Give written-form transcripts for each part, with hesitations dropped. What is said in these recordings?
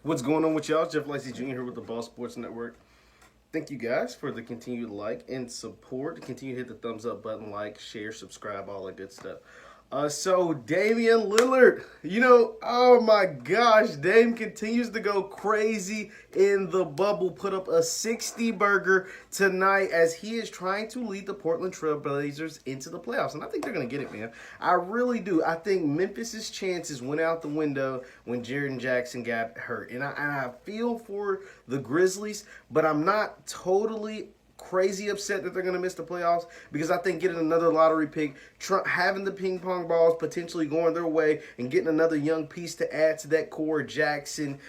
What's going on with y'all? Jeff Lightsy Jr. here with the Ball Sports Network. Thank you guys for the continued like and support. Continue to hit the thumbs up button, like, share, subscribe, all that good stuff. So Damian Lillard, oh my gosh, Dame continues to go crazy in the bubble. Put up a 60 burger tonight as he is trying to lead the Portland Trail Blazers into the playoffs. And I think they're going to get it, man. I really do. I think Memphis's chances went out the window when Jaren Jackson got hurt. And I feel for the Grizzlies, but I'm not totally crazy upset that they're going to miss the playoffs because I think getting another lottery pick, having the ping pong balls potentially going their way, and getting another young piece to add to that core, Jackson,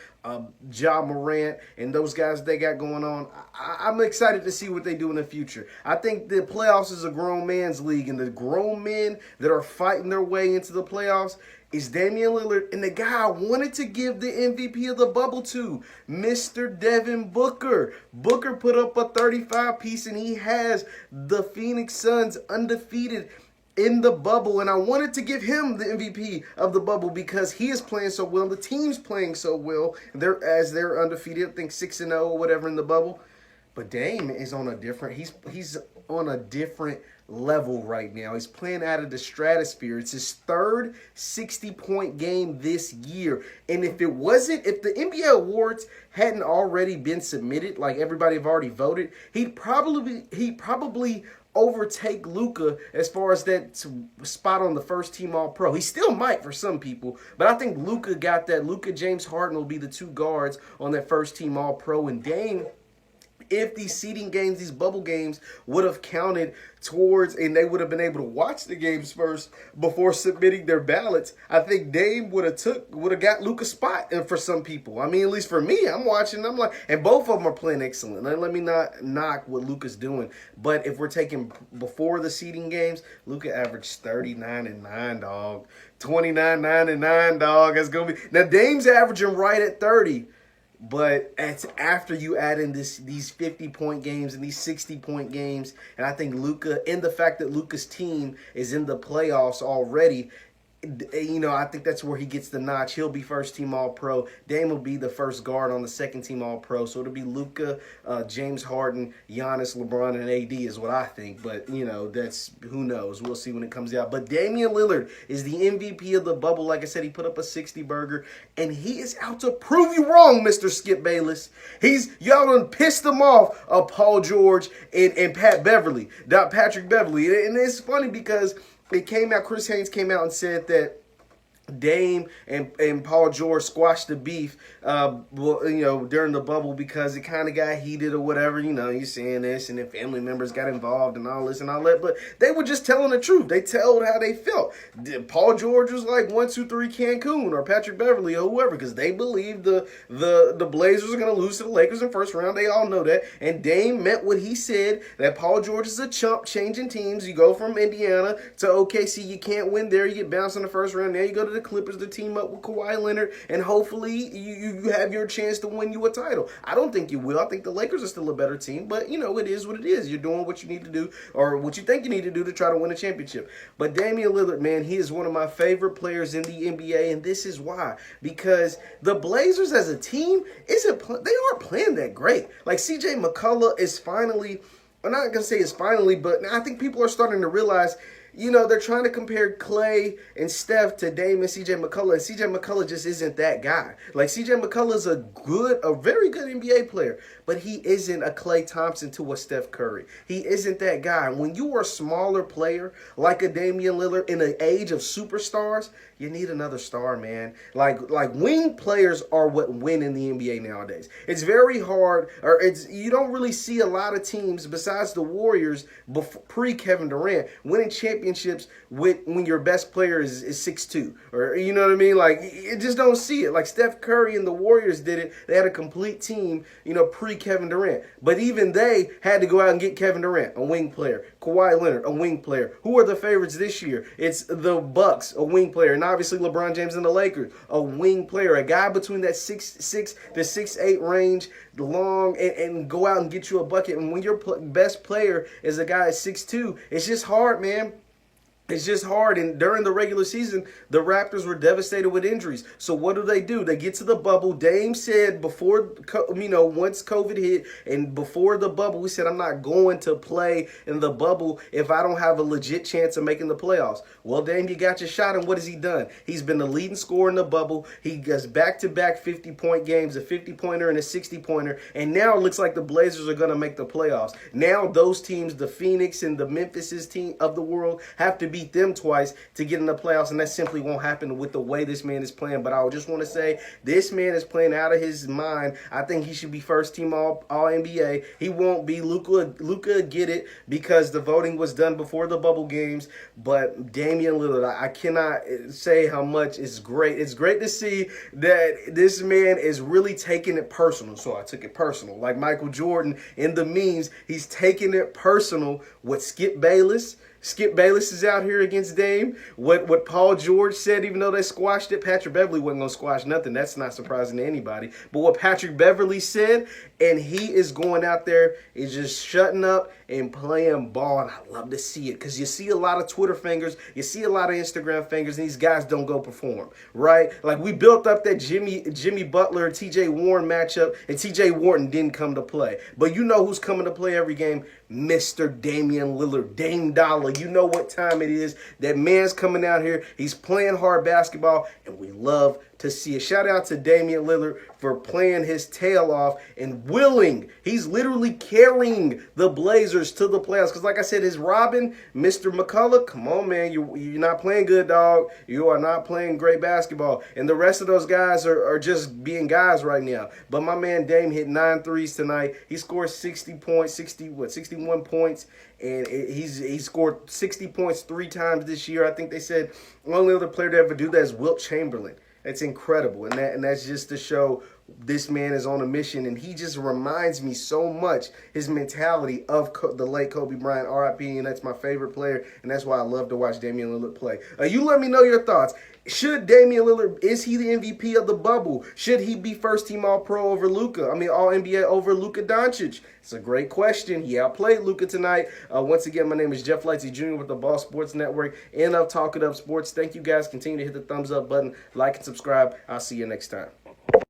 Ja Morant, and those guys they got going on, I'm excited to see what they do in the future. I think the playoffs is a grown man's league, and the grown men that are fighting their way into the playoffs is Damian Lillard and the guy I wanted to give the MVP of the bubble to, Mr. Devin Booker. Booker put up a 35 piece, and he has the Phoenix Suns undefeated in the bubble, and I wanted to give him the MVP of the bubble because he is playing so well. The team's playing so well. They're undefeated, I think 6-0 or whatever in the bubble. But Dame is on a different. He's on a different level right now. He's playing out of the stratosphere. It's his third 60-point game this year. And if the NBA awards hadn't already been submitted, like everybody have already voted, he'd probably overtake Luka as far as that spot on the first team All-Pro. He still might for some people, but I think Luka got that. Luka, James Harden will be the two guards on that first team All-Pro, and Dame, if these seeding games, these bubble games would have counted towards, and they would have been able to watch the games first before submitting their ballots, I think Dame would have got Luka's spot. And for some people, I mean, at least for me, I'm watching, I'm like, and both of them are playing excellent. Let me not knock what Luka's doing, but if we're taking before the seeding games, Luka averaged 39-9, dog, 29-9, dog. It's gonna be now. Dame's averaging right at 30. But it's after you add in these 50-point games and these 60-point games, and I think Luka, and the fact that Luka's team is in the playoffs already, I think that's where he gets the notch. He'll be first team All-Pro. Dame will be the first guard on the second team All-Pro. So it'll be Luka, James Harden, Giannis, LeBron, and AD is what I think. But, that's who knows. We'll see when it comes out. But Damian Lillard is the MVP of the bubble. Like I said, he put up a 60 burger, and he is out to prove you wrong, Mr. Skip Bayless. Y'all done pissed him off, Paul George and Patrick Beverly. And it's funny because it came out, Chris Haynes came out and said that Dame and Paul George squashed the beef, during the bubble because it kind of got heated or whatever. You're saying this, and then family members got involved and all this and all that. But they were just telling the truth. They told how they felt. Paul George was like 1, 2, 3 Cancun, or Patrick Beverly or whoever, because they believed the Blazers are going to lose to the Lakers in first round. They all know that. And Dame meant what he said, that Paul George is a chump changing teams. You go from Indiana to OKC, you can't win there. You get bounced in the first round. Now you go to the Clippers to team up with Kawhi Leonard, and hopefully you have your chance to win you a title. I don't think you will. I think the Lakers are still a better team, but it is what it is. You're doing what you need to do, or what you think you need to do to try to win a championship. But Damian Lillard, man, he is one of my favorite players in the NBA, and this is why. Because the Blazers as a team they aren't playing that great. Like CJ McCullough is finally, I'm not gonna say it's finally, but I think people are starting to realize, they're trying to compare Clay and Steph to Dame and CJ McCullough, and CJ McCullough just isn't that guy. Like, CJ McCullough is a very good NBA player, but he isn't a Klay Thompson to a Steph Curry. He isn't that guy. When you are a smaller player like a Damian Lillard in an age of superstars, you need another star, man. Like wing players are what win in the NBA nowadays. It's very hard, you don't really see a lot of teams besides the Warriors pre-Kevin Durant winning championships when your best player is 6'2", or you know what I mean? Like, you just don't see it. Like Steph Curry and the Warriors did it. They had a complete team, pre-Kevin Durant. But even they had to go out and get Kevin Durant, a wing player. Kawhi Leonard, a wing player. Who are the favorites this year? It's the Bucks, a wing player. And obviously LeBron James and the Lakers, a wing player. A guy between that 6'6" to 6'8" range, long, and go out and get you a bucket. And when your best player is a guy at 6'2", it's just hard, man. It's just hard. And during the regular season, the Raptors were devastated with injuries. So what do? They get to the bubble. Dame said before, once COVID hit and before the bubble, he said, I'm not going to play in the bubble if I don't have a legit chance of making the playoffs. Well, Dame, you got your shot. And what has he done? He's been the leading scorer in the bubble. He gets back-to-back 50-point games, a 50-pointer and a 60-pointer. And now it looks like the Blazers are going to make the playoffs. Now those teams, the Phoenix and the Memphis's team of the world, have to beat them twice to get in the playoffs, and that simply won't happen with the way this man is playing. But I just want to say this man is playing out of his mind. I think he should be first team all NBA. He won't be. Luka get it because the voting was done before the bubble games. But Damian Lillard, I cannot say how much it's great. It's great to see that this man is really taking it personal. So I took it personal. Like Michael Jordan in the memes, he's taking it personal with Skip Bayless. Skip Bayless is out here against Dame. What Paul George said, even though they squashed it, Patrick Beverley wasn't going to squash nothing. That's not surprising to anybody. But what Patrick Beverley said, and he is going out there, is just shutting up and playing ball. And I love to see it because you see a lot of Twitter fingers, you see a lot of Instagram fingers, and these guys don't go perform, right? Like we built up that Jimmy Butler, TJ Warren matchup, and TJ Warren didn't come to play. But you know who's coming to play every game? Mr. Damian Lillard, Dame Dollar. You know what time it is. That man's coming out here. He's playing hard basketball, and we love to see it. Shout out to Damian Lillard for playing his tail off and willing. He's literally carrying the Blazers to the playoffs. Because like I said, his Robin, Mr. McCullough, come on, man. You're not playing good, dog. You are not playing great basketball. And the rest of those guys are just being guys right now. But my man Dame hit 9 threes tonight. He scored 61 points. And he scored 60 points 3 times this year. I think they said the only other player to ever do that is Wilt Chamberlain. It's incredible, and that's just to show this man is on a mission, and he just reminds me so much his mentality of the late Kobe Bryant, R.I.P., and that's my favorite player, and that's why I love to watch Damian Lillard play. You let me know your thoughts. Should Damian Lillard, is he the MVP of the bubble? Should he be first team All-Pro over Luka? All-NBA over Luka Doncic? It's a great question. He outplayed Luka tonight. Once again, my name is Jeff Lightsy Jr. with the Ball Sports Network and of Talk It Up Sports. Thank you guys. Continue to hit the thumbs up button, like and subscribe. I'll see you next time.